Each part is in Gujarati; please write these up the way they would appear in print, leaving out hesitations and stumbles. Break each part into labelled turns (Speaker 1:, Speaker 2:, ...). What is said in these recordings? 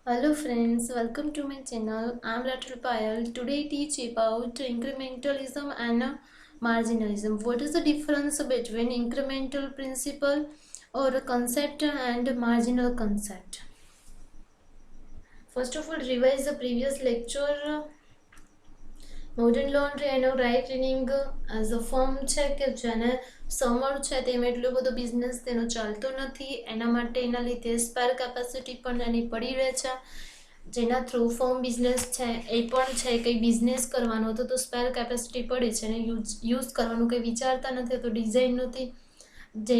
Speaker 1: Hello friends, welcome to my channel. I'm Ratul Payal. Today I teach about incrementalism and marginalism. What is the difference between incremental principle or a concept and marginal concept? First of all, revise the previous lecture. Modern laundry એનો dry cleaning as a firm છે કે જેને સમર છે તેમાં એટલું બધું બિઝનેસ તેનો ચાલતો નથી, એના માટે એના લીધે સ્પેર કેપેસિટી પણ એની પડી રહે છે. જેના થ્રુ ફર્મ બિઝનેસ છે એ પણ છે કંઈ બિઝનેસ કરવાનો હતો તો સ્પેર કેપેસિટી પડી છે અને યુઝ કરવાનું કંઈ વિચારતા નથી, તો ડિઝાઇન નથી જે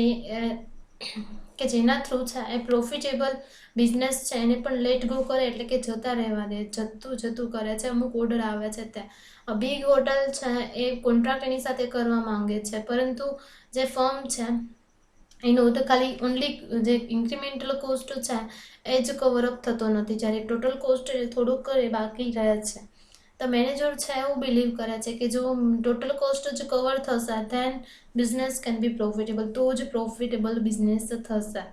Speaker 1: કે જેના થ્રુ છે એ પ્રોફિટેબલ બિઝનેસ છે એને પણ લેટ ગો કરે, એટલે કે જતા રહેવા દે, જતું કરે છે. અમુક ઓર્ડર આવે છે ત્યાં બિગ હોટલ છે એ કોન્ટ્રાક્ટ એની સાથે કરવા માંગે છે, પરંતુ જે ફર્મ છે એનો તો ખાલી ઓનલી જે ઇન્ક્રીમેન્ટલ કોસ્ટ છે એ જ કવરઅપ થતો નથી, જ્યારે ટોટલ કોસ્ટ થોડુંક કરે બાકી રહે છે. તો મેનેજર છે એવું બિલીવ કરે છે કે જો ટોટલ કોસ્ટ જ કવર થશે then business can be profitable, તો જ પ્રોફિટેબલ બિઝનેસ થશે.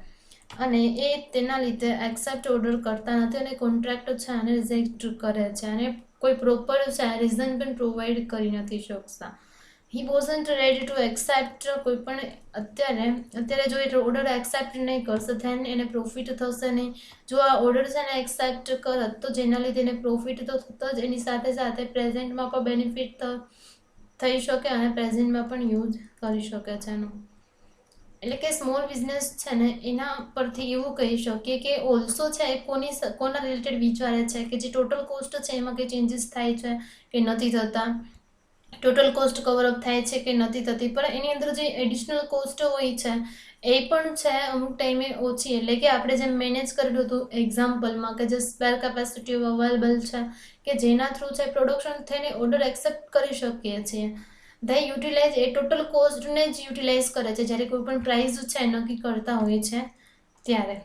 Speaker 1: અને એ તેના લીધે એક્સેપ્ટ ઓર્ડર કરતા નથી અને કોન્ટ્રાક્ટ છે આને રિજેક્ટ કરે છે અને કોઈ પ્રોપર છે રીઝન પણ પ્રોવાઈડ કરી નથી શકતા. હી વોઝન્ટ રેડી ટુ એક્સેપ્ટ કોઈ પણ અત્યારે જો એ ઓર્ડર એક્સેપ્ટ નહીં કરશે ધેન એને પ્રોફિટ થશે નહીં. જો આ ઓર્ડર છે ને એક્સેપ્ટ કરત તો જેના લીધે એને પ્રોફિટ તો થતો જ, એની સાથે સાથે પ્રેઝન્ટમાં પણ બેનિફિટ થઈ શકે અને પ્રેઝન્ટમાં પણ યુઝ કરી શકે છે એનું. એટલે કે સ્મોલ બિઝનેસ છે ને એના પરથી એવું કહી શકીએ કે ઓલ્સો છે એ કોના રિલેટેડ વિચારે છે કે જે ટોટલ કોસ્ટ છે એમાં કંઈ ચેન્જીસ થાય છે કે નથી થતા, ટોટલ કોસ્ટ કવરઅપ થાય છે કે નથી થતી, પણ એની અંદર જે એડિશનલ કોસ્ટ હોય છે એ પણ છે અમુક ટાઈમે ઓછી. એટલે કે આપણે જેમ મેનેજ કરેલું હતું એક્ઝામ્પલમાં કે જે સ્પેર કેપેસિટી અવેલેબલ છે કે જેના થ્રુ છે પ્રોડક્શન થઈને ઓર્ડર એક્સેપ્ટ કરી શકીએ છીએ, ધ યુટિલાઇઝ એ ટોટલ કોસ્ટને જ યુટિલાઇઝ કરે છે જ્યારે કોઈ પણ પ્રાઇસ છે નક્કી કરતા હોય છે ત્યારે.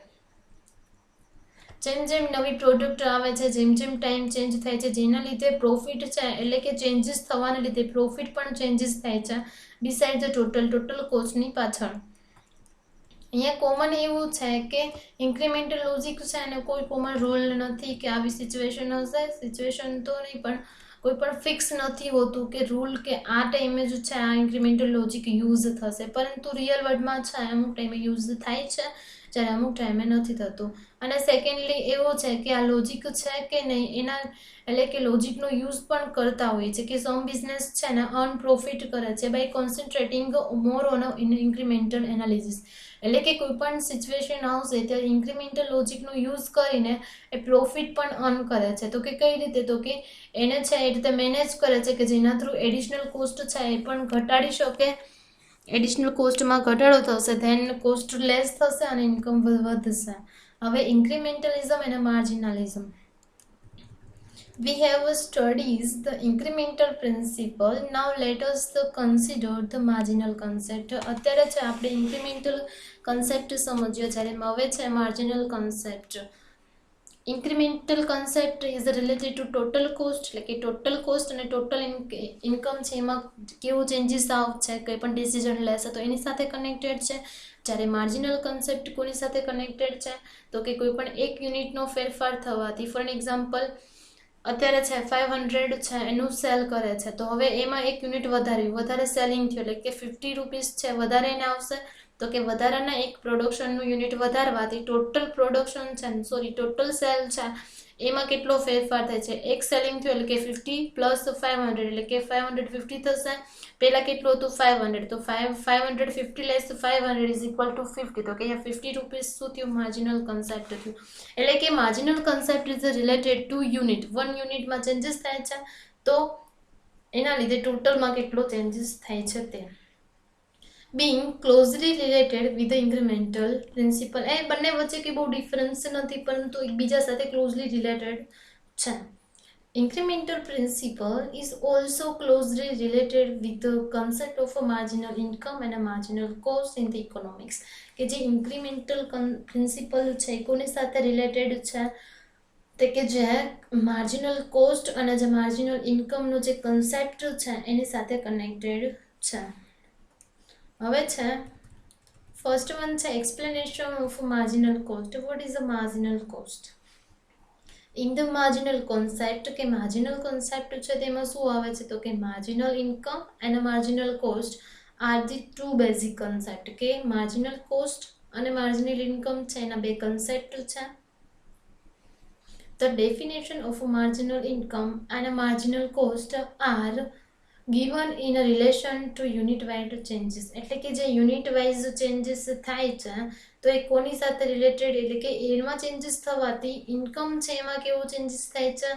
Speaker 1: જેમ જેમ નવી પ્રોડક્ટ આવે છે, જેમ જેમ ટાઈમ ચેન્જ થાય છે, જેના લીધે પ્રોફિટ છે એટલે કે ચેન્જીસ થવાને લીધે પ્રોફિટ પણ ચેન્જીસ થાય છે બિસાઇડ ધ ટોટલ કોસ્ટની પાછળ. અહીંયા કોમન એવું છે કે ઇન્ક્રીમેન્ટલ લોજિક છે અને કોઈ કોમન રૂલ નથી કે આવી સિચ્યુએશન હશે, સિચ્યુએશન તો નહીં પણ કોઈ પણ ફિક્સ નથી હોતું કે રૂલ કે આ ટાઈમે જ છે આ ઇન્ક્રીમેન્ટલ લોજિક યુઝ થશે, પરંતુ રિયલ વર્લ્ડમાં છે અમુક ટાઈમે યુઝ થાય છે જ્યારે અમુક ટાઈમે નથી થતું. અને સેકન્ડલી એવો છે કે આ લોજિક છે કે નહીં એના એટલે કે લોજિકનો યુઝ પણ કરતા હોય છે કે સમ બિઝનેસ છે ને અર્ન પ્રોફિટ કરે છે by concentrating more on incremental analysis. એટલે કે કોઈ પણ સિચ્યુએશન આવશે ત્યારે ઇન્ક્રીમેન્ટલ લોજિકનો યુઝ કરીને એ પ્રોફિટ પણ અર્ન કરે છે. તો કે કઈ રીતે, તો કે એને છે એ રીતે મેનેજ કરે છે કે જેના થ્રુ એડિશનલ કોસ્ટ છે એ પણ ઘટાડી શકે, એડિશનલ કોસ્ટમાં ઘટાડો થશે ધેન કોસ્ટ લેસ થશે અને ઇન્કમ વધશે. હવે ઇન્ક્રીમેન્ટલિઝમ અને માર્જિનલિઝમ. We have studied the incremental principle. Now let us consider the marginal concept. અત્યારે છે આપણે incremental concept સમજ્યો, જ્યારે હવે છે marginal concept. Incremental concept is related to total cost, એટલે કે ટોટલ કોસ્ટ અને ટોટલ ઇન્કમ છે એમાં કેવું ચેન્જીસ આવશે, કંઈ પણ ડિસિઝન લેશે તો એની સાથે કનેક્ટેડ છે. જ્યારે માર્જિનલ કન્સેપ્ટ કોની સાથે કનેક્ટેડ છે, તો કે કોઈ પણ એક યુનિટનો ફેરફાર થવાથી, ફોર એક્ઝામ્પલ અત્યારે છે 500 છે એનું સેલ કરે છે તો હવે એમાં એક યુનિટ વધારે સેલિંગ થયું એટલે કે 50 રૂપીસ છે વધારે એને આવશે, તો કે વધારાના એક પ્રોડક્શનનું યુનિટ વધારવાથી ટોટલ સેલ છે એમાં કેટલો ફેરફાર થાય છે. એક સેલિંગ થયું એટલે કે 50 પ્લસ 500 એટલે કે 550 થશે. પહેલા કેટલું હતું 500, તો 550 લેસ 500 ઇઝ ઇક્વલ ટુ 50, તો કે અહીંયા 50 રૂપીસ શું થયું, માર્જિનલ કન્સેપ્ટ થયું. એટલે કે marginal concept is related to unit, one યુનિટમાં ચેન્જીસ થાય છે તો એના લીધે ટોટલમાં કેટલો ચેન્જીસ થાય છે તે. being closely related with the incremental principle. એ બંને વચ્ચે કે બહુ ડિફરન્સ નથી પરંતુ એકબીજા સાથે ક્લોઝલી રિલેટેડ છે. Incremental principle is also closely related with the concept of a marginal income and a marginal cost in the economics. કે જે incremental principle છે કોની સાથે રિલેટેડ છે, તે કે જે માર્જિનલ કોસ્ટ અને જે માર્જિનલ ઇન્કમનો જે કન્સેપ્ટ છે એની સાથે કનેક્ટેડ છે. હવે છે ફર્સ્ટ વન છે explanation of marginal cost. What is a marginal cost? In the marginal concept કે માર્જિનલ કોન્સેપ્ટ છે તેમાં શું આવે છે તો કે marginal income and marginal cost are the two basic concept કે માર્જિનલ કોસ્ટ અને માર્જિનલ ઇન્કમ છે એના બે કન્સેપ્ટ છે. The definition of a marginal income and a marginal cost are given in a relation to unit wide changes. એટલે કે જે યુનિટ વાઇઝ ચેન્જીસ થાય છે તો એ કોની સાથે રિલેટેડ, એટલે કે એમાં ચેન્જીસ થવાથી ઇન્કમ છે એમાં કેવો ચેન્જીસ થાય છે,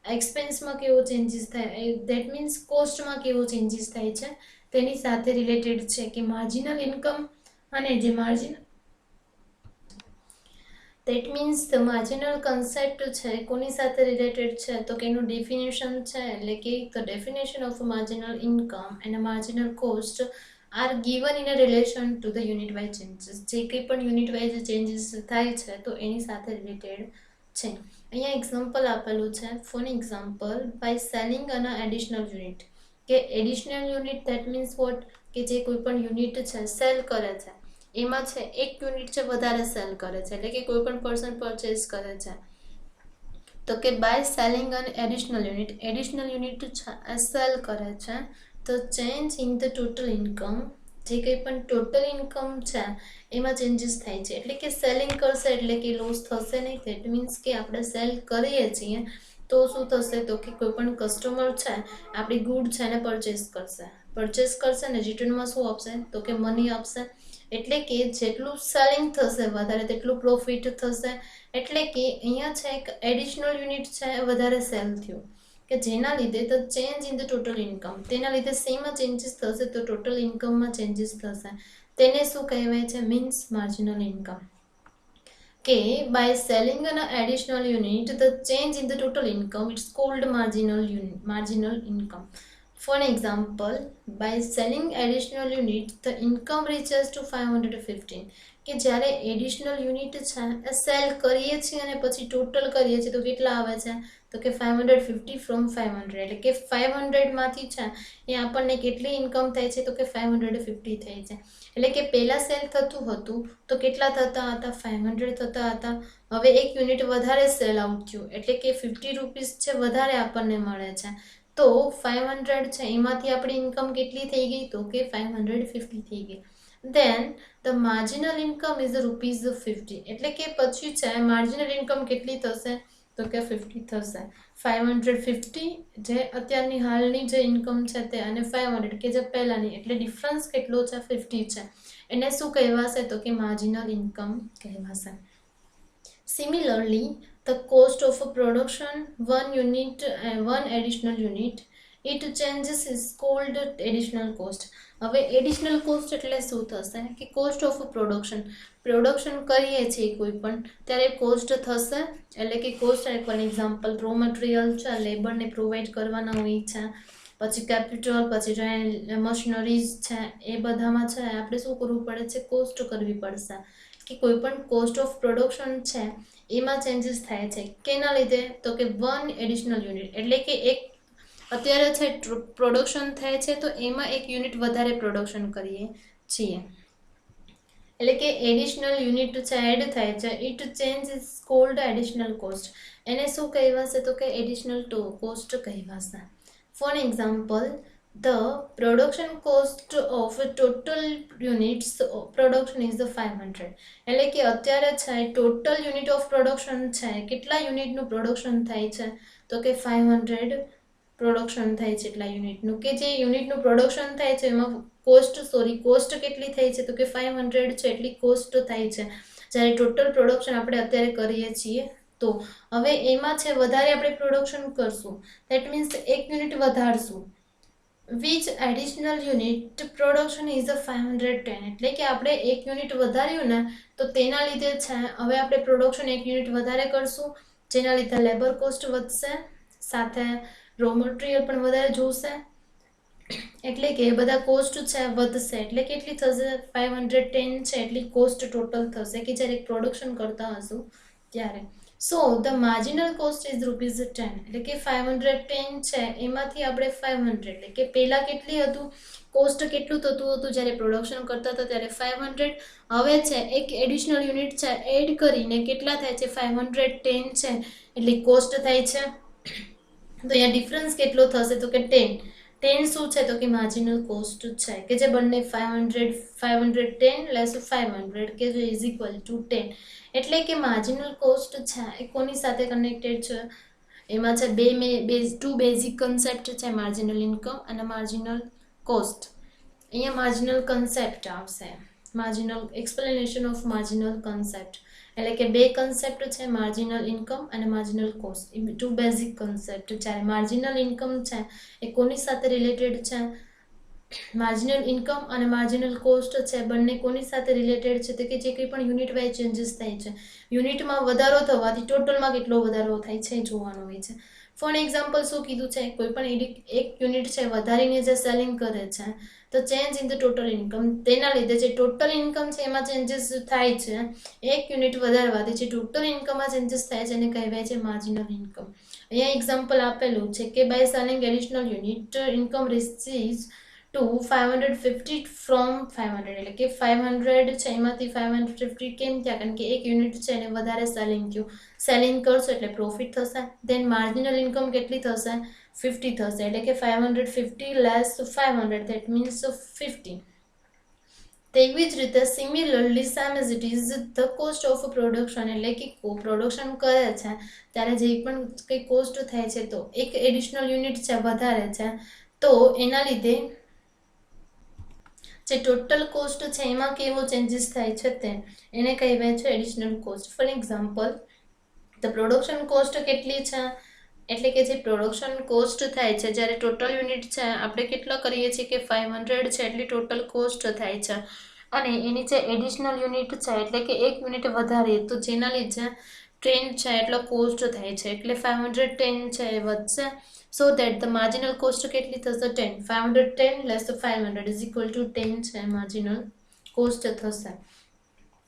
Speaker 1: એક્સપેન્સમાં કેવો ચેન્જીસ થાય, ધેટ મીન્સ કોસ્ટમાં કેવો ચેન્જીસ થાય છે તેની સાથે રિલેટેડ છે. કે માર્જિનલ ઇન્કમ અને જે marginal that means the marginal concept છે કોની સાથે રિલેટેડ છે તો કે એનું ડેફિનેશન છે, એટલે કે the definition of marginal income and marginal cost R given in a relation to the unit wise changes. જે કંઈ પણ યુનિટ વાઇઝ ચેન્જીસ થાય છે તો એની સાથે રિલેટેડ છે. અહીંયા એક્ઝામ્પલ આપેલું છે. For example, by selling an additional unit, કે additional unit that means what, કે જે કોઈ પણ યુનિટ છે સેલ કરે છે એમાં છે એક યુનિટ છે વધારે સેલ કરે છે, એટલે કે કોઈ પણ પર્સન પરચેસ કરે છે તો કે by selling an additional unit sell કરે છે તો change in the total income, જે કંઈ પણ ટોટલ ઇન્કમ છે એમાં ચેન્જીસ થાય છે. એટલે કે સેલિંગ કરશે એટલે કે લોસ થશે નહીં. ધેટ મીન્સ કે આપણે સેલ કરીએ છીએ તો શું થશે તો કે કોઈ પણ કસ્ટમર છે આપણી ગુડ છે એને પરચેસ કરશે ને રિટર્નમાં શું આપશે તો કે મની આપશે. એટલે કે જેટલું સેલિંગ થશે વધારે તેટલું પ્રોફિટ થશે. એટલે કે અહીંયા છે એક એડિશનલ યુનિટ છે વધારે સેલ થયું કે જેના લીધે the change in the total income, તેના લીધે શેમાં ચેન્જીસ થશે તો ટોટલ ઇન્કમમાં ચેન્જીસ થશે. તેને શું કહેવાય છે મીન્સ માર્જિનલ ઇન્કમ. કે by selling an additional unit the change in the total income it's called marginal income. For an example, by selling additional unit, the income reaches to 515. કે જ્યારે એડિશનલ યુનિટ છે એ સેલ કરીએ છીએ અને પછી ટોટલ કરીએ છીએ તો કેટલા આવે છે તો કે 550 from 500. એટલે કે 500માંથી છે એ આપણને કેટલી ઇન્કમ થાય છે તો કે 550 થાય છે. એટલે કે પહેલાં સેલ થતું હતું તો કેટલા થતા હતા 500 થતા હતા. હવે એક યુનિટ વધારે સેલ આઉટ થયું એટલે કે 50 રૂપીસ છે વધારે આપણને મળે છે તો 500 છે એમાંથી આપણી ઇન્કમ કેટલી થઈ ગઈ તો કે 550 થઈ ગઈ. Then the marginal income is ₹50. એટલે કે પછી છે માર્જિનલ ઇન્કમ કેટલી થશે તો કે 50 થશે. 550 જે અત્યારની હાલની જે ઇન્કમ છે તે અને 500 કે જે પહેલાંની, એટલે ડિફરન્સ કેટલો છે 50 છે. એને શું કહેવાશે તો કે માર્જિનલ ઇન્કમ કહેવાશે. Similarly, the cost of a production one additional unit it changes is called additional cost. હવે એડિશનલ કોસ્ટ એટલે શું થશે કે કોસ્ટ ઓફ પ્રોડક્શન કરીએ છીએ કોઈ પણ ત્યારે કોસ્ટ થશે. એટલે કે cost for example raw material છે, લેબરને પ્રોવાઈડ કરવાના હોય છે, પછી કેપિટલ, પછી મશીનરીઝ છે, એ બધામાં છે આપણે શું કરવું પડે છે કોસ્ટ કરવી પડશે. કે કોઈ પણ કોસ્ટ ઓફ પ્રોડક્શન છે એમાં ચેન્જીસ થાય છે કેના લીધે તો કે વન એડિશનલ યુનિટ, એટલે કે એક અત્યારે છે પ્રોડક્શન થાય છે તો એમાં એક યુનિટ વધારે પ્રોડક્શન કરીએ છીએ એટલે કે એડિશનલ યુનિટ છે એડ થાય છે. It change is called additional cost. એને શું કહેવાશે તો કે એડિશનલ કોસ્ટ કહેવાશે. For example, the production cost of total units production is 500. એટલે કે અત્યારે છે ટોટલ યુનિટ ઓફ પ્રોડક્શન છે કેટલા યુનિટનું પ્રોડક્શન થાય છે તો કે 500 પ્રોડક્શન થાય છે એટલા યુનિટનું. કે જે યુનિટનું પ્રોડક્શન થાય છે એમાં કોસ્ટ કેટલી થાય છે તો કે 500 છે એટલી કોસ્ટ થાય છે જ્યારે ટોટલ પ્રોડક્શન આપણે અત્યારે કરીએ છીએ તો. હવે એમાં છે વધારે આપણે પ્રોડક્શન કરશું દેટ મીન્સ એક unit વધારશું which additional unit production is 510. એટલે કે આપણે એક યુનિટ વધાર્યું ને તો તેના લીધે છે હવે આપણે પ્રોડક્શન એક યુનિટ વધારે કરશું જેના લીધે લેબર કોસ્ટ વધશે, સાથે રો મટીરિયલ પણ વધારે જોશે, એટલે કે બધા કોસ્ટ છે વધશે. એટલે કેટલી થશે 510 છે એટલી કોસ્ટ ટોટલ થશે કે જ્યારે પ્રોડક્શન કરતા હશું ત્યારે. સો ધ માર્જિનલ કોસ્ટ ઇઝ ₹10 એટલે કે 510 છે એમાંથી આપણે 500 એટલે કે પહેલા કેટલી હતું કોસ્ટ કેટલું થતું હતું જ્યારે પ્રોડક્શન કરતા હતા ત્યારે 500 હવે છે એક એડિશનલ યુનિટ છે એડ કરીને કેટલા થાય છે 510 છે એટલે કોસ્ટ થાય છે તો અહીંયા ડિફરન્સ કેટલો થશે તો કે 10 શું છે તો કે માર્જિનલ કોસ્ટ છે કે જે બંને 510 લેસ 500 કે જે ઇઝ ઇક્વલ ટુ 10 એટલે કે માર્જિનલ કોસ્ટ છે એ કોની સાથે કનેક્ટેડ છે એમાં છે ટુ બેઝિક કન્સેપ્ટ છે માર્જિનલ ઇન્કમ અને માર્જિનલ કોસ્ટ અહીંયા માર્જિનલ કન્સેપ્ટ આવશે marginal explanation of marginal concept એટલે કે બે કન્સેપ્ટ છે માર્જિનલ ઇન્કમ અને માર્જિનલ કોસ્ટ એ ટુ બેઝિક કન્સેપ્ટ જ્યારે માર્જિનલ ઇન્કમ છે એ કોની સાથે રિલેટેડ છે માર્જિનલ ઇન્કમ અને માર્જિનલ કોસ્ટ છે બંને કોની સાથે રિલેટેડ છે તો કે જે કંઈ પણ યુનિટ વાઇઝ ચેન્જીસ થાય છે યુનિટમાં વધારો થવાથી ટોટલમાં કેટલો વધારો થાય છે જોવાનું હોય છે ફોર એક્ઝામ્પલ શું કીધું છે કોઈ પણ એક યુનિટ છે વધારીને જે સેલિંગ કરે છે તો change in the total income તેના લીધે જે ટોટલ ઇન્કમ છે એમાં ચેન્જીસ થાય છે એક યુનિટ વધારવાથી જે ટોટલ ઇન્કમમાં ચેન્જીસ થાય છે એને કહેવાય છે માર્જિનલ ઇન્કમ અહીંયા એક્ઝામ્પલ આપેલું છે કે by selling additional unit income receives to 550 from 500 એટલે કે 500 છે એમાંથી 550 કેમ થયા કારણ કે એક યુનિટ છે એને વધારે સેલિંગ કરશો એટલે પ્રોફિટ થશે દેન માર્જિનલ ઇન્કમ કેટલી થશે 50 થશે એટલે કે 550 લેસ 500 ધેટ મીન્સ 50 તેવી જ રીતે similarly same as it is the cost of production એટલે કે પ્રોડક્શન કરે છે ત્યારે જે પણ કંઈ કોસ્ટ થાય છે તો એક એડિશનલ યુનિટ છે વધારે છે તો એના લીધે જે ટોટલ કોસ્ટ છે એમાં કેવો ચેન્જીસ થાય છે તે એને કહેવાય છે additional cost for example the production cost કેટલી છે એટલે કે જે પ્રોડક્શન કોસ્ટ થાય છે જ્યારે ટોટલ યુનિટ છે આપણે કેટલા કરીએ છીએ કે 500 છે એટલી ટોટલ કોસ્ટ થાય છે અને એની જે એડિશનલ યુનિટ છે એટલે કે એક યુનિટ વધારીએ તો જેના લીધે 10 છે એટલો કોસ્ટ થાય છે એટલે 510 છે એ વધશે so that the marginal cost કેટલી થશે 10 510 લેસ 500 ઇઝ ઇક્વલ ટુ 10 છે માર્જિનલ કોસ્ટ થશે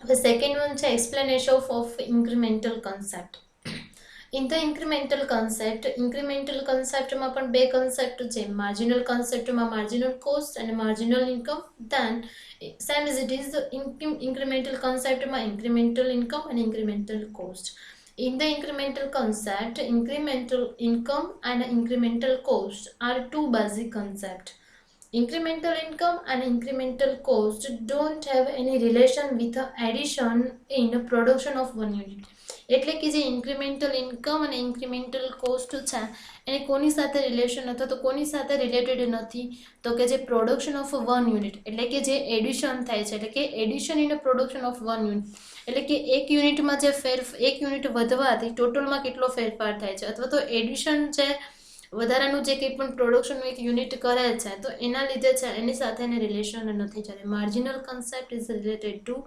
Speaker 1: હવે સેકન્ડ વન છે explanation of incremental concept in the incremental કન્સેપ્ટમાં પણ બે કન્સેપ્ટ છે માર્જિનલ કન્સેપ્ટમાં માર્જિનલ કોસ્ટ અને marginal income then same as it is incremental કન્સેપ્ટમાં ઇન્ક્રીમેન્ટલ ઇન્કમ અને incremental cost in the incremental concept incremental income and incremental cost are two basic concepts. Incremental income and incremental cost don't have any relation with the addition in production of one unit. એટલે કે જે ઇન્ક્રીમેન્ટલ ઇન્કમ અને ઇન્ક્રીમેન્ટલ કોસ્ટ છે એને કોની સાથે રિલેશન અથવા તો કોની સાથે રિલેટેડ નથી તો કે જે પ્રોડક્શન ઓફ વન યુનિટ એટલે કે જે એડિશન થાય છે એટલે કે addition in production of one unit એટલે કે એક યુનિટમાં જે એક યુનિટ વધવાથી ટોટલમાં કેટલો ફેરફાર થાય છે અથવા તો એડિશન છે વધારાનું જે કંઈ પણ પ્રોડક્શનનું એક યુનિટ કરે છે તો એના લીધે છે એની સાથે એને રિલેશન નથી જ્યારે marginal concept is related to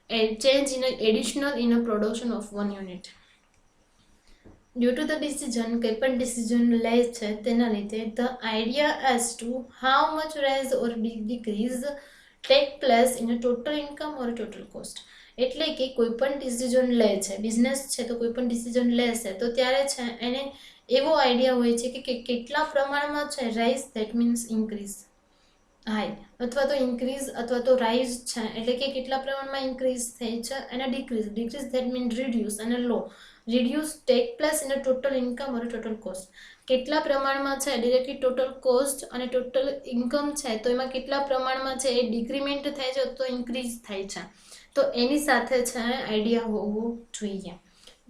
Speaker 1: change in additional in a production of one unit. Due to the decision કંઈ પણ ડિસિઝન લે છે તેના લીધે the idea as to how much rise or decrease take place in a total income or total cost એટલે કે કોઈ પણ ડિસિઝન લે છે બિઝનેસ છે તો કોઈ પણ ડિસિઝન લેશે તો ત્યારે છે એને એવો આઈડિયા હોય છે કે કેટલા પ્રમાણમાં છે rise that means increase high અથવા તો ઇન્ક્રીઝ અથવા તો રાઇઝ છે એટલે કે કેટલા પ્રમાણમાં ઇન્ક્રીઝ થઈ છે અને ડિક્રીઝ ધેટ મીન રિડ્યુસ અને low reduce take place in total income or total cost કેટલા પ્રમાણમાં છે ડિરેક્ટલી ટોટલ કોસ્ટ અને ટોટલ ઇન્કમ છે તો એમાં કેટલા પ્રમાણમાં છે એ ડિક્રીમેન્ટ થાય છે તો ઇન્ક્રીઝ થાય છે તો એની સાથે છે આઈડિયા હોવો જોઈએ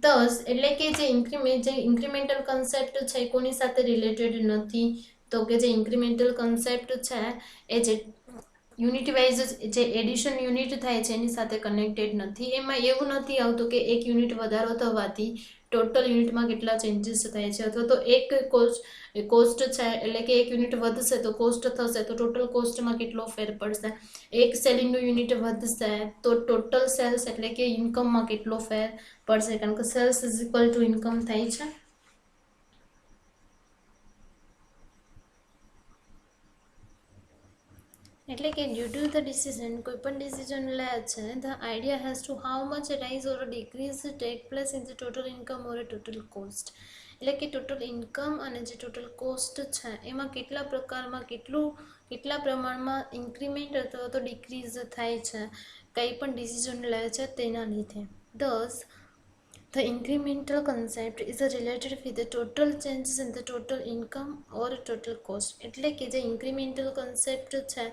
Speaker 1: દસ એટલે કે જે ઇન્ક્રીમેન્ટલ કન્સેપ્ટ છે કોની સાથે રિલેટેડ નથી તો કે જે ઇન્ક્રીમેન્ટલ કન્સેપ્ટ છે એ જે યુનિટ વાઇઝ જે એડિશન યુનિટ થાય છે એની સાથે કનેક્ટેડ નથી એમાં એવું નથી આવતું કે એક યુનિટ વધારો થવાથી ટોટલ યુનિટમાં કેટલા ચેન્જીસ થાય છે અથવા તો એક કોસ્ટ છે એટલે કે એક યુનિટ વધશે તો કોસ્ટ થશે તો ટોટલ કોસ્ટમાં કેટલો ફેર પડશે એક સેલિંગનું યુનિટ વધશે તો ટોટલ સેલ્સ એટલે કે ઇન્કમમાં કેટલો ફેર પડશે કારણ કે sales is equal to income થાય છે એટલે કે ડ્યુ ટુ ધ ડિસિઝન, કોઈ પણ ડિસિઝન લે છે, the idea has to how much rise or decrease take place in the total income or total cost. એટલે કે ટોટલ ઇન્કમ અને જે ટોટલ કોસ્ટ છે એમાં કેટલા પ્રકારમાં કેટલા પ્રમાણમાં ઇન્ક્રીમેન્ટ અથવા તો ડિક્રીઝ થાય છે કંઈ પણ ડિસિઝન લે છે તેના લીધે. Thus, the incremental concept is related with the total changes in the total income or total cost. એટલે કે જે ઇન્ક્રીમેન્ટલ કન્સેપ્ટ છે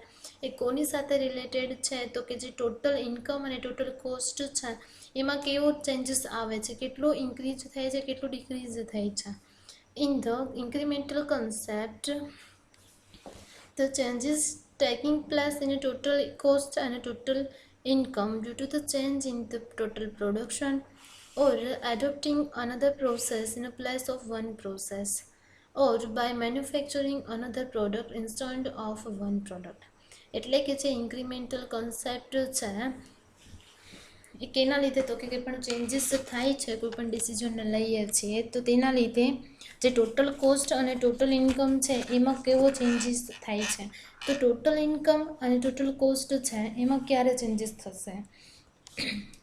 Speaker 1: એ કોની સાથે રિલેટેડ છે તો કે જે ટોટલ ઇન્કમ અને ટોટલ કોસ્ટ છે એમાં કેવો ચેન્જીસ આવે છે, કેટલો ઇન્ક્રીઝ થાય છે, કેટલું ડિક્રીઝ થાય છે. In the incremental concept the changes taking place in a total cost and a total income due to the change in the total production or adopting another process in a place of one process or by manufacturing another product instead of one product. એટલે કે જે ઇન્ક્રીમેન્ટલ કન્સેપ્ટ છે એ કેના લીધે તો કે કંઈ પણ ચેન્જીસ થાય છે કોઈ પણ ડિસિઝન લઈએ છીએ તો તેના લીધે જે ટોટલ કોસ્ટ અને ટોટલ ઇન્કમ છે એમાં કેવો ચેન્જીસ થાય છે. તો ટોટલ ઇન્કમ અને ટોટલ કોસ્ટ છે એમાં ક્યારે ચેન્જીસ થશે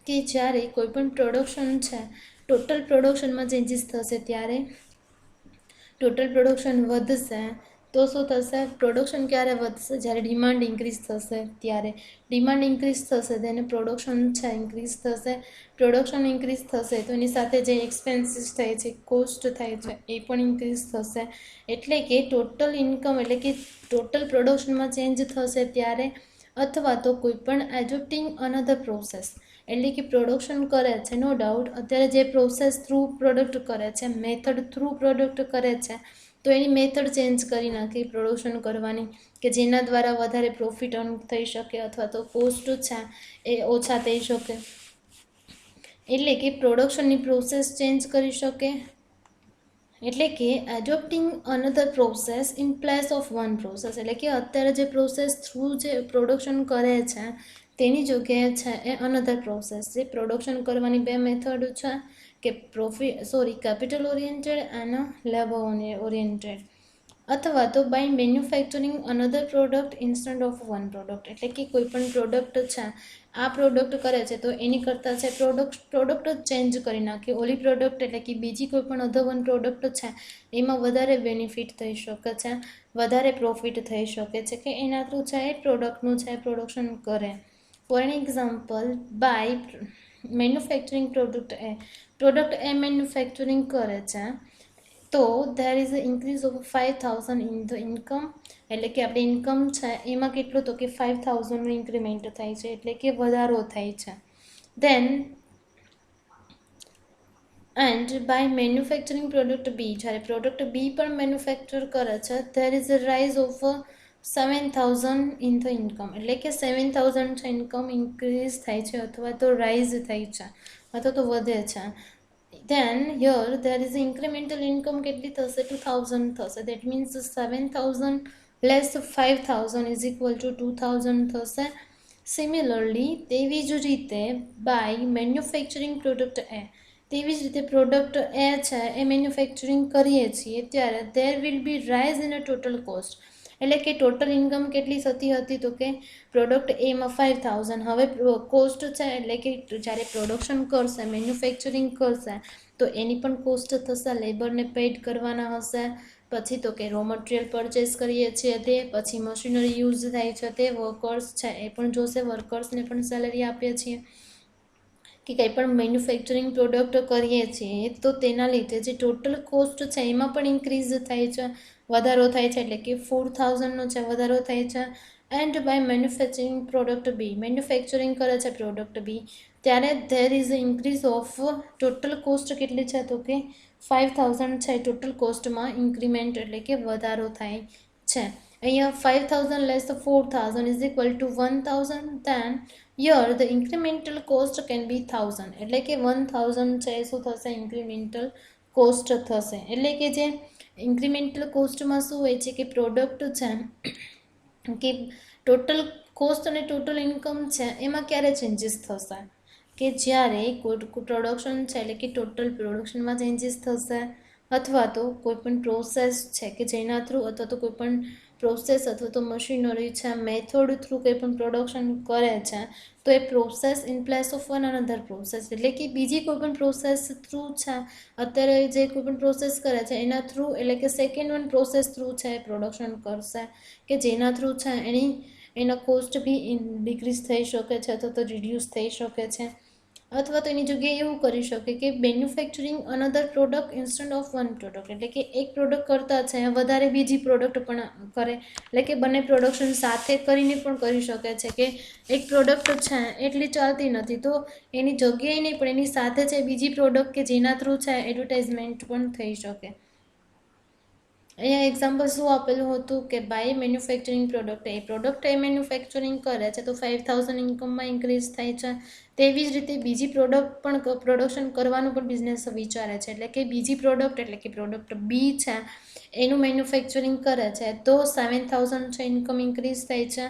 Speaker 1: કે જ્યારે કોઈ પણ પ્રોડક્શન છે ટોટલ પ્રોડક્શનમાં ચેન્જીસ થશે ત્યારે ટોટલ પ્રોડક્શન વધશે તો શું થશે, પ્રોડક્શન ક્યારે વધશે, જ્યારે ડિમાન્ડ ઇન્ક્રીઝ થશે ત્યારે. ડિમાન્ડ ઇન્ક્રીઝ થશે તેને પ્રોડક્શન છે ઇન્ક્રીઝ થશે, પ્રોડક્શન ઇન્ક્રીઝ થશે તો એની સાથે જે એક્સપેન્સીસ થાય છે, કોસ્ટ થાય છે એ પણ ઇન્ક્રીઝ થશે. એટલે કે ટોટલ ઇન્કમ એટલે કે ટોટલ પ્રોડક્શનમાં ચેન્જ થશે ત્યારે, અથવા તો કોઈ પણ એડોપ્ટિંગ અનધર પ્રોસેસ એટલે કે પ્રોડક્શન કરે છે નો ડાઉટ અત્યારે જે પ્રોસેસ થ્રુ પ્રોડક્ટ કરે છે, મેથડ થ્રુ પ્રોડક્ટ કરે છે તો એની મેથડ ચેન્જ કરી નાખી પ્રોડક્શન કરવાની કે જેના દ્વારા વધારે પ્રોફિટ અર્ન થઈ શકે અથવા તો કોસ્ટ છે એ ઓછા થઈ શકે. એટલે કે પ્રોડક્શનની પ્રોસેસ ચેન્જ કરી શકે. એટલે કે એડોપ્ટિંગ another process in place of one process એટલે કે અત્યારે જે પ્રોસેસ થ્રુ જે પ્રોડક્શન કરે છે તેની જગ્યાએ છે એ અનધર પ્રોસેસ જે પ્રોડક્શન કરવાની બે મેથડ છે કે કેપિટલ ઓરિએન્ટેડ અને લેબર ઓરિએન્ટેડ, અથવા તો by manufacturing another product instead of one product એટલે કે કોઈ પણ પ્રોડક્ટ છે આ પ્રોડક્ટ કરે છે તો એની કરતાં છે પ્રોડક્ટ જ ચેન્જ કરી નાખી ઓલી પ્રોડક્ટ એટલે કે બીજી કોઈ પણ અધર વન પ્રોડક્ટ છે એમાં વધારે બેનિફિટ થઈ શકે છે, વધારે પ્રોફિટ થઈ શકે છે કે એના થ્રુ છે એ પ્રોડક્ટનું છે પ્રોડક્શન કરે. For an example, by manufacturing product A manufacturing કરે છે તો there is a increase of 5000 in the income એટલે કે આપણી ઇન્કમ છે એમાં કેટલું તો કે 5000નું ઇન્ક્રીમેન્ટ થાય છે એટલે કે વધારો થાય છે. Then and by manufacturing product B, જ્યારે પ્રોડક્ટ બી પણ મેન્યુફેક્ચર કરે છે there is a rise of 7000 in the income એટલે કે 7000 છે ઇન્કમ ઇન્ક્રીઝ થાય છે અથવા તો રાઇઝ થાય છે અથવા તો વધે છે. Then here there is incremental income કેટલી થશે 2000 થશે. That means 7000 less 5000 is equal to 2000 થશે. Similarly તેવી જ રીતે by manufacturing product A, તેવી જ રીતે પ્રોડક્ટ એ છે એ મેન્યુફેક્ચરિંગ કરીએ છીએ ત્યારે there will be rise in a total cost એટલે કે ટોટલ ઇન્કમ કેટલી થતી હતી તો કે પ્રોડક્ટ એમાં 5000, હવે કોસ્ટ છે એટલે કે જ્યારે પ્રોડક્શન કરશે મેન્યુફેક્ચરિંગ કરશે તો એની પણ કોસ્ટ થશે, લેબરને પેઇડ કરવાના હશે, પછી તો કે રો મટીરિયલ પરચેસ કરીએ છીએ તે, પછી મશીનરી યુઝ થાય છે તે, વર્કર્સ છે એ પણ જોશે, વર્કર્સને પણ સેલરી આપીએ છીએ કે કંઈ પણ મેન્યુફેક્ચરિંગ પ્રોડક્ટ કરીએ છીએ તો તેના લીધે જે ટોટલ કોસ્ટ છે એમાં પણ ઇન્ક્રીઝ થાય છે, વધારો થાય છે એટલે કે 4000નો છે વધારો થાય છે. And by manufacturing product B, manufacturing કરે છે પ્રોડક્ટ બી ત્યારે there is increase of total cost કેટલી છે તો કે 5000 છે ટોટલ કોસ્ટમાં ઇન્ક્રીમેન્ટ એટલે કે વધારો થાય છે. અહીંયા 5000 less 4000 is equal to 1000. Then here the incremental cost can be 1000 એટલે કે 1000 છે શું થશે ઇન્ક્રીમેન્ટલ કોસ્ટ થશે. એટલે કે જે ઇન્ક્રીમેન્ટલ કોસ્ટમાં શું હોય છે કે પ્રોડક્ટ છે કે ટોટલ કોસ્ટ અને ટોટલ ઇન્કમ છે એમાં ક્યારે ચેન્જીસ થશે કે જ્યારે પ્રોડક્શન છે એટલે કે ટોટલ પ્રોડક્શનમાં ચેન્જીસ થશે અથવા તો કોઈ પણ પ્રોસેસ છે કે જેના થ્રુ અથવા તો કોઈ પણ પ્રોસેસ અથવા તો મશીનરી છે, મેથડ થ્રુ કંઈ પણ પ્રોડક્શન કરે છે, તો એ process in place of one another process, એટલે કે બીજી કોઈ પણ પ્રોસેસ થ્રુ છે, અત્યારે જે કોઈ પણ પ્રોસેસ કરે છે એના થ્રુ, એટલે કે સેકન્ડ વન પ્રોસેસ થ્રુ છે એ પ્રોડક્શન કરશે, કે જેના થ્રુ છે એના કોસ્ટ બી ડિક્રીઝ થઈ શકે છે અથવા તો રિડ્યુસ થઈ શકે છે. અથવા તો એની જગ્યાએ એવું કરી શકે કે manufacturing another product instead of one product, એટલે કે એક પ્રોડક્ટ કરતાં છે વધારે બીજી પ્રોડક્ટ પણ કરે, એટલે કે બંને પ્રોડક્શન સાથે કરીને પણ કરી શકે છે, કે એક પ્રોડક્ટ છે એટલી ચાલતી નથી તો એની જગ્યાએ નહીં પણ એની સાથે છે બીજી પ્રોડક્ટ કે જેના થ્રુ છે એડવર્ટાઇઝમેન્ટ પણ થઈ શકે. અહીંયા એક્ઝામ્પલ શું આપેલું હતું કે by manufacturing product A manufacturing કરે છે તો 5000 ઇન્કમમાં ઇન્ક્રીઝ થાય છે. તેવી જ રીતે બીજી પ્રોડક્ટ પણ પ્રોડક્શન કરવાનું પણ બિઝનેસ વિચારે છે, એટલે કે બીજી પ્રોડક્ટ, એટલે કે પ્રોડક્ટ બી છે એનું મેન્યુફેક્ચરિંગ કરે છે તો 7000 છે ઇન્કમ ઇન્ક્રીઝ થાય છે.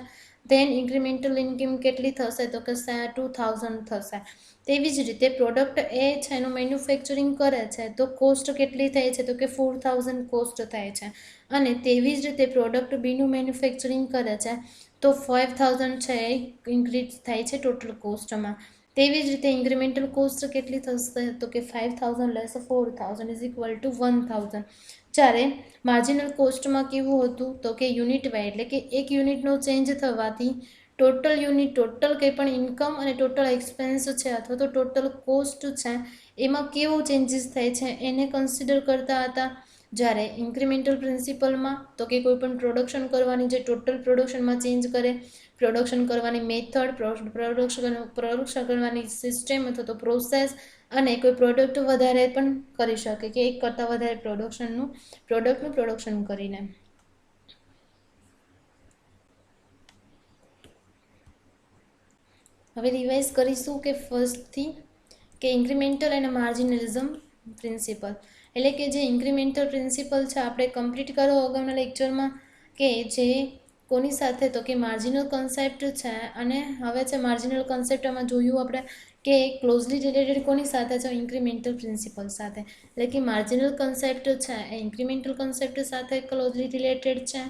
Speaker 1: ધેન ઇન્ક્રીમેન્ટલ ઇન્કમ કેટલી થશે તો કે 2000 થશે. તેવી જ રીતે પ્રોડક્ટ એ છે એનું મેન્યુફેક્ચરિંગ કરે છે તો કોસ્ટ કેટલી થાય છે તો કે 4000 કોસ્ટ થાય છે. અને તેવી જ રીતે પ્રોડક્ટ બીનું મેન્યુફેક્ચરિંગ કરે છે તો 5000 છે એ ઇન્ક્રીઝ થાય છે ટોટલ કોસ્ટમાં. તેવી જ રીતે ઇન્ક્રીમેન્ટલ કોસ્ટ કેટલી થશે તો કે 5000 લેસ 4000 ઇઝ ઇક્વલ ટુ 1000. જ્યારે માર્જિનલ કોસ્ટમાં કેવું હતું તો કે યુનિટ વાઇઝ, એટલે કે એક યુનિટનો ચેન્જ થવાથી ટોટલ યુનિટ, ટોટલ કંઈ પણ ઇન્કમ અને ટોટલ એક્સપેન્સ છે અથવા તો ટોટલ કોસ્ટ છે એમાં કેવો ચેન્જીસ થાય છે એને કન્સિડર કરતા હતા. જ્યારે ઇન્ક્રીમેન્ટલ પ્રિન્સિપલમાં તો કે કોઈ પણ પ્રોડક્શન કરવાની જે ટોટલ પ્રોડક્શનમાં ચેન્જ કરે, પ્રોડક્શન કરવાની મેથડ, પ્રોડક્શન કરવાની સિસ્ટમ અથવા તો પ્રોસેસ, અને કોઈ પ્રોડક્ટ વધારે પણ કરી શકે કે એક કરતાં વધારે પ્રોડક્ટનું પ્રોડક્શન કરીને. હવે રિવાઇઝ કરીશું કે ફર્સ્ટથી કે ઇન્ક્રીમેન્ટલ અને માર્જિનલિઝમ પ્રિન્સિપલ, એટલે કે જે ઇન્ક્રીમેન્ટલ પ્રિન્સિપલ છે આપણે કમ્પ્લીટ કરો અગાઉના લેક્ચરમાં, કે જે કોની સાથે તો કે માર્જિનલ કન્સેપ્ટ છે. અને હવે છે માર્જિનલ કન્સેપ્ટમાં જોયું આપણે કે ક્લોઝલી રિલેટેડ કોની સાથે છે, ઇન્ક્રીમેન્ટલ પ્રિન્સિપલ સાથે, એટલે કે માર્જિનલ કન્સેપ્ટ છે એ ઇન્ક્રીમેન્ટલ કન્સેપ્ટ સાથે ક્લોઝલી રિલેટેડ છે.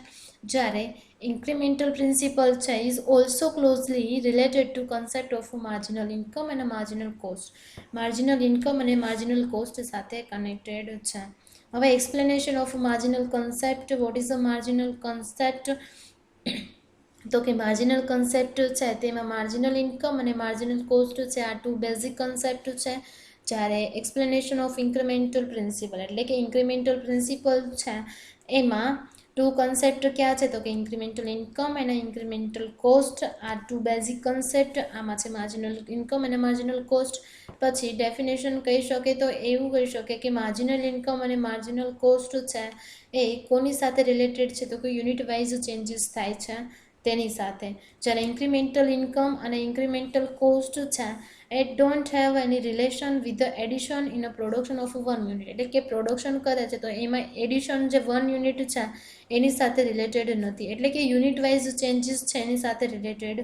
Speaker 1: જ્યારે ઇન્ક્રીમેન્ટલ પ્રિન્સિપલ છે is also closely related to concept of marginal income અને માર્જિનલ કોસ્ટ, માર્જિનલ ઇન્કમ અને માર્જિનલ કોસ્ટ સાથે કનેક્ટેડ છે. હવે explanation of marginal concept. Vote is a marginal concept તો કે માર્જિનલ કન્સેપ્ટ છે તેમાં માર્જિનલ ઇન્કમ અને માર્જિનલ કોસ્ટ છે આ ટુ બેઝિક કન્સેપ્ટ છે. જ્યારે એક્સપ્લેનેશન ઓફ ઇન્ક્રીમેન્ટલ પ્રિન્સિપલ, એટલે કે ઇન્ક્રીમેન્ટલ પ્રિન્સિપલ છે એમાં ટુ કન્સેપ્ટ ક્યાં છે તો કે ઇન્ક્રીમેન્ટલ ઇન્કમ અને ઇન્ક્રીમેન્ટલ કોસ્ટ, આ ટુ બેઝિક કન્સેપ્ટ. આમાં છે માર્જિનલ ઇન્કમ અને માર્જિનલ કોસ્ટ. પછી ડેફિનેશન કહી શકે તો એવું કહી શકે કે માર્જિનલ ઇન્કમ અને માર્જિનલ કોસ્ટ છે એ કોની સાથે રિલેટેડ છે તો કે યુનિટ વાઇઝ ચેન્જીસ થાય છે તેની સાથે. જ્યારે ઇન્ક્રીમેન્ટલ ઇન્કમ અને ઇન્ક્રીમેન્ટલ કોસ્ટ છે એ don't have any relation with the addition in a production of one unit, એટલે કે પ્રોડક્શન કરે છે તો એમાં એડિશન જે 1 યુનિટ છે એની સાથે રિલેટેડ નથી, એટલે કે યુનિટ વાઇઝ ચેન્જીસ છે એની સાથે રિલેટેડ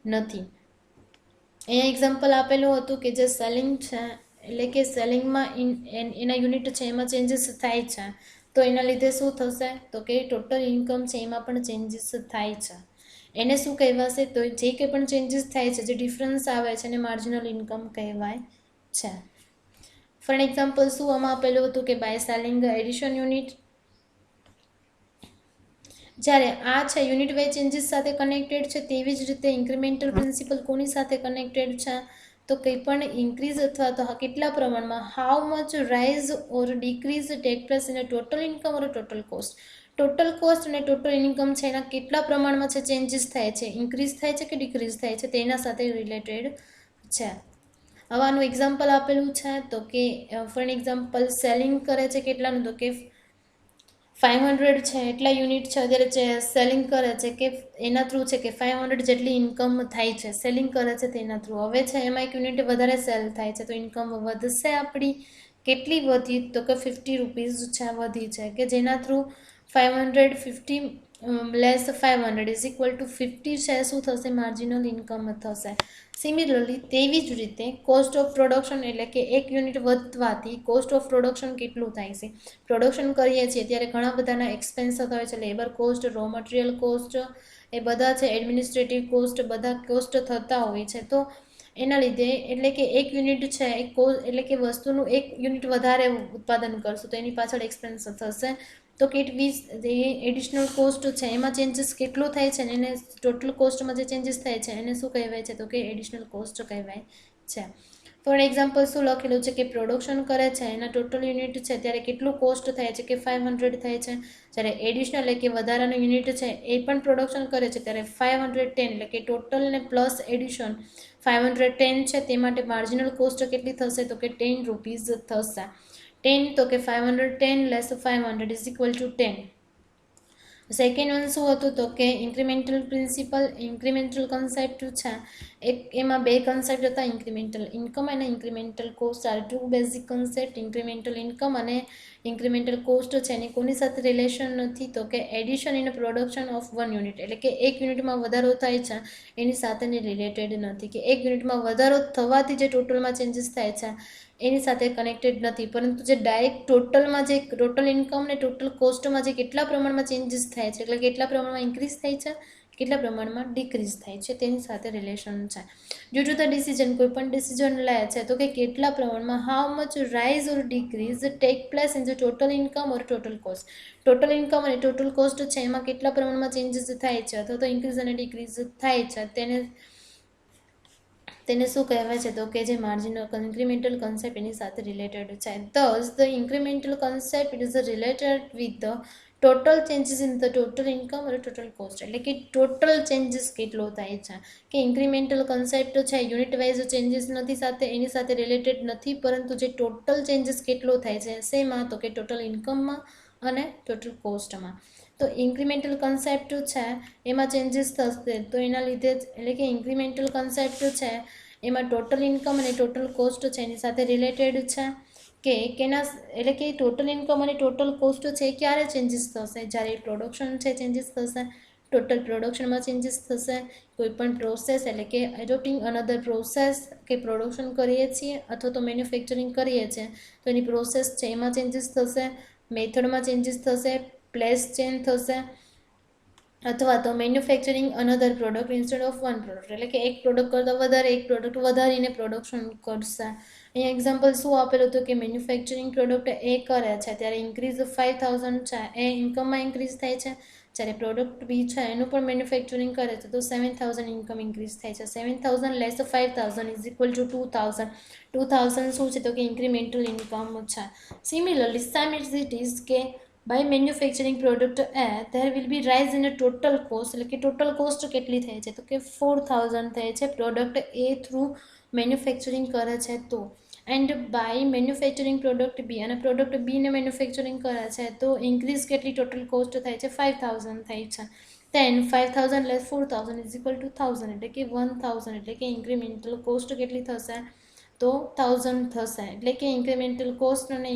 Speaker 1: નથી. અહીંયા એક્ઝામ્પલ આપેલું હતું કે જે સેલિંગ છે, એટલે કે સેલિંગમાં એના યુનિટ છે એમાં ચેન્જીસ થાય છે તો એના લીધે શું થશે તો કે ટોટલ ઇન્કમ છે એમાં પણ ચેન્જીસ થાય છે. એને શું કહેવાશે તો જે કંઈ પણ ચેન્જીસ થાય છે, જે ડિફરન્સ આવે છે એને માર્જિનલ ઇન્કમ કહેવાય છે. ફોર એક્ઝામ્પલ શું આમાં આપેલું હતું કે બાય સેલિંગ એડિશન યુનિટ. જ્યારે આ છે યુનિટ વાઇઝ ચેન્જીસ સાથે કનેક્ટેડ છે, તેવી જ રીતે ઇન્ક્રીમેન્ટલ પ્રિન્સિપલ કોની સાથે કનેક્ટેડ છે તો કંઈ પણ ઇન્ક્રીઝ અથવા તો કેટલા પ્રમાણમાં, how much rise or decrease take place in total income or total cost, total cost અને ટોટલ ઇન્કમ છે એના કેટલા પ્રમાણમાં છે ચેન્જીસ થાય છે, ઇન્ક્રીઝ થાય છે કે ડિક્રીઝ થાય છે તેના સાથે રિલેટેડ છે. હવે આનું એક્ઝામ્પલ આપેલું છે તો કે ફોર એક્ઝામ્પલ સેલિંગ કરે છે કેટલાનું તો કે 500 છે એટલા યુનિટ છે અત્યારે સેલિંગ કરે છે કે એના થ્રુ છે કે 500 જેટલી ઇન્કમ થાય છે, સેલિંગ કરે છે તેના થ્રુ. હવે છે એમાં એક યુનિટ વધારે સેલ થાય છે તો ઇન્કમ વધશે આપણી. કેટલી વધી તો કે 50 રૂપીઝ છે વધી છે, કે જેના through 550 less 500 is equal to 50 છે શું થશે માર્જિનલ ઇન્કમ થશે. સિમિલરલી તેવી જ રીતે કોસ્ટ ઓફ પ્રોડક્શન એટલે કે એક યુનિટ વધવાથી કોસ્ટ ઓફ પ્રોડક્શન કેટલું થાય છે. પ્રોડક્શન કરીએ છીએ ત્યારે ઘણા બધાના એક્સપેન્સ થતા હોય છે. Labour cost, raw material cost, એ બધા છે, એડમિનિસ્ટ્રેટિવ કોસ્ટ, બધા કોસ્ટ થતા હોય છે. તો એના લીધે એટલે કે એક યુનિટ છે એ એટલે કે વસ્તુનું એક યુનિટ વધારે ઉત્પાદન કરશું તો એની પાછળ એક્સપેન્સ થશે. તો જે એડિશનલ કોસ્ટ છે એમાં ચેન્જીસ કેટલો થાય છે ને એને ટોટલ કોસ્ટમાં જે ચેન્જીસ થાય છે એને શું કહેવાય છે તો કે એડિશનલ કોસ્ટ કહેવાય છે. ફોર એક્ઝામ્પલ શું લખેલું છે કે પ્રોડક્શન કરે છે એના ટોટલ યુનિટ છે ત્યારે કેટલું કોસ્ટ થાય છે કે 500 થાય છે. જ્યારે એડિશનલ એટલે કે વધારાનું યુનિટ છે એ પણ પ્રોડક્શન કરે છે ત્યારે 510 એટલે કે ટોટલ ને પ્લસ એડિશન 510 છે તે માટે માર્જિનલ કોસ્ટ કેટલી થશે તો કે 10 રૂપીઝ થશે. 10 તો કે 510 less 500 is equal to 10. Second one શું હતું તો કે ઇન્ક્રીમેન્ટલ પ્રિન્સિપલ, ઇન્ક્રીમેન્ટલ કન્સેપ્ટ છે એમાં બે કન્સેપ્ટ હતા, ઇન્ક્રીમેન્ટલ ઇન્કમ અને incremental cost are two basic concept. Incremental income અને ઇન્ક્રીમેન્ટલ કોસ્ટ છે એની કોની સાથે રિલેશન નથી તો કે addition in production of one unit એટલે કે એક યુનિટમાં વધારો થાય છે એની સાથેની રિલેટેડ નથી, કે એક યુનિટમાં વધારો થવાથી જે ટોટલમાં ચેન્જીસ થાય છે એની સાથે કનેક્ટેડ નથી, પરંતુ જે ડાયરેક્ટ ટોટલમાં જે ટોટલ ઇન્કમ ને ટોટલ કોસ્ટમાં જે કેટલા પ્રમાણમાં ચેન્જીસ થાય છે એટલે કેટલા પ્રમાણમાં ઇન્ક્રીઝ થાય છે કેટલા પ્રમાણમાં ડિક્રીઝ થાય છે તેની સાથે રિલેશન છે. ડ્યુ ટુ ધ ડિસિઝન કોઈ પણ ડિસિઝન લે છે તો કે કેટલા પ્રમાણમાં how much rise or decrease take place in the total income or total cost. Total income અને ટોટલ કોસ્ટ છે એમાં કેટલા પ્રમાણમાં ચેન્જીસ થાય છે અથવા તો ઇન્ક્રીઝ અને ડિક્રીઝ થાય છે તેને શું કહેવાય છે તો કે જે માર્જિનલ ઇન્ક્રીમેન્ટલ કન્સેપ્ટ એની સાથે રિલેટેડ છે. thus the incremental concept it is related with the total changes in the total income or total cost એટલે કે ટોટલ ચેન્જીસ કેટલો થાય છે, કે ઇન્ક્રીમેન્ટલ કન્સેપ્ટ છે યુનિટ વાઇઝ ચેન્જીસ નથી સાથે એની સાથે રિલેટેડ નથી, પરંતુ જે ટોટલ ચેન્જીસ કેટલો થાય છે શેમાં તો કે ટોટલ ઇન્કમમાં અને ટોટલ કોસ્ટમાં. તો ઇન્ક્રીમેન્ટલ કન્સેપ્ટ છે એમાં ચેન્જીસ થશે તો એના લીધે જ એટલે કે ઇન્ક્રીમેન્ટલ કન્સેપ્ટ છે એમાં ટોટલ ઇન્કમ અને ટોટલ કોસ્ટ છે એની સાથે રિલેટેડ છે કે કેના એટલે કે ટોટલ ઇન્કમ અને ટોટલ કોસ્ટ છે ક્યારે ચેન્જીસ થશે જ્યારે પ્રોડક્શન છે ચેન્જીસ થશે, ટોટલ પ્રોડક્શનમાં ચેન્જીસ થશે, કોઈ પણ પ્રોસેસ એટલે કે એડોપ્ટિંગ અનધર પ્રોસેસ કે પ્રોડક્શન કરીએ છીએ અથવા તો મેન્યુફેક્ચરિંગ કરીએ છીએ તો એની પ્રોસેસ છે એમાં ચેન્જીસ થશે, મેથડમાં ચેન્જીસ થશે, પ્લેસ ચેન્જ થશે, અથવા તો manufacturing another product instead of one product એટલે કે એક પ્રોડક્ટ કરતાં વધારે એક પ્રોડક્ટ વધારીને પ્રોડક્શન કરશે. અહીંયા એક્ઝામ્પલ શું આપેલું હતું કે મેન્યુફેક્ચરિંગ પ્રોડક્ટ એ કરે છે ત્યારે ઇન્ક્રીઝ 5000 છે એ ઇન્કમમાં ઇન્ક્રીઝ થાય છે, જ્યારે પ્રોડક્ટ બી છે એનું પણ મેન્યુફેક્ચરિંગ કરે છે તો 7000 ઇન્કમ ઇન્ક્રીઝ થાય છે. 7000 લેસ 5000 ઇઝ ઇક્વલ ટુ 2000. 2000 શું છે તો કે ઇન્ક્રીમેન્ટલ ઇન્કમ છે. સિમિલરલી સેમ ઇટ ઇઝ કે by manufacturing product A there will be rise in a total cost એટલે કે ટોટલ કોસ્ટ કેટલી થાય છે તો કે 4000 થાય છે પ્રોડક્ટ એ થ્રુ મેન્યુફેક્ચરિંગ કરે છે તો, એન્ડ બાય મેન્યુફેક્ચરિંગ પ્રોડક્ટ બી અને પ્રોડક્ટ બીને મેન્યુફેક્ચરિંગ કરે છે તો ઇન્ક્રીઝ કેટલી ટોટલ કોસ્ટ થાય છે 5000 થાય છે. then 5000 less 4000 is equal to 1000 એટલે કે 1000 એટલે કે ઇન્ક્રીમેન્ટલ કોસ્ટ કેટલી થશે તો 1000 થશે. એટલે કે ઇન્ક્રીમેન્ટલ કોસ્ટ અને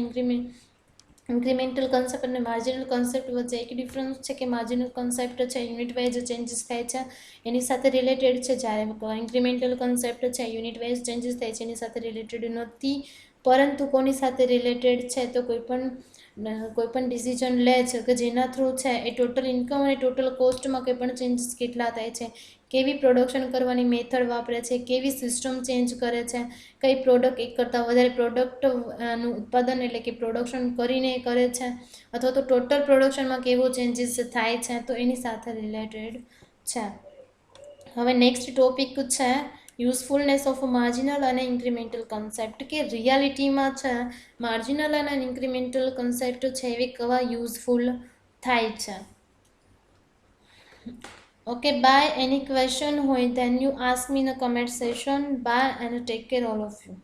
Speaker 1: ઇન્ક્રીમેન્ટલ કન્સેપ્ટ અને માર્જિનલ કન્સેપ્ટ વચ્ચે એક ડિફરન્સ છે કે માર્જિનલ કન્સેપ્ટ છે યુનિટ વાઇઝ ચેન્જીસ થાય છે એની સાથે રિલેટેડ છે, જ્યારે ઇન્ક્રીમેન્ટલ કન્સેપ્ટ છે યુનિટ વાઇઝ ચેન્જીસ થાય છે એની સાથે રિલેટેડ નથી, પરંતુ કોની સાથે રિલેટેડ છે તો કોઈ પણ ડિસિઝન લે છે કે જેના થ્રુ છે એ ટોટલ ઇન્કમ અને ટોટલ કોસ્ટમાં કોઈ પણ ચેન્જીસ કેટલા થાય છે, કેવી પ્રોડક્શન કરવાની મેથડ વાપરે છે, કેવી સિસ્ટમ ચેન્જ કરે છે, કઈ પ્રોડક્ટ એક કરતાં વધારે પ્રોડક્ટનું ઉત્પાદન એટલે કે પ્રોડક્શન કરીને કરે છે અથવા તો ટોટલ પ્રોડક્શનમાં કેવો ચેન્જીસ થાય છે તો એની સાથે રિલેટેડ છે. હવે નેક્સ્ટ ટોપિક છે યુઝફુલનેસ ઓફ માર્જિનલ અને ઇન્ક્રીમેન્ટલ કન્સેપ્ટ, કે રિયાલિટીમાં છે માર્જિનલ અને ઇન્ક્રીમેન્ટલ કન્સેપ્ટ છે એવી કેવા યુઝફુલ થાય છે. Okay, bye. Any question હોય then you ask me in the comment section. Bye and take care all of you.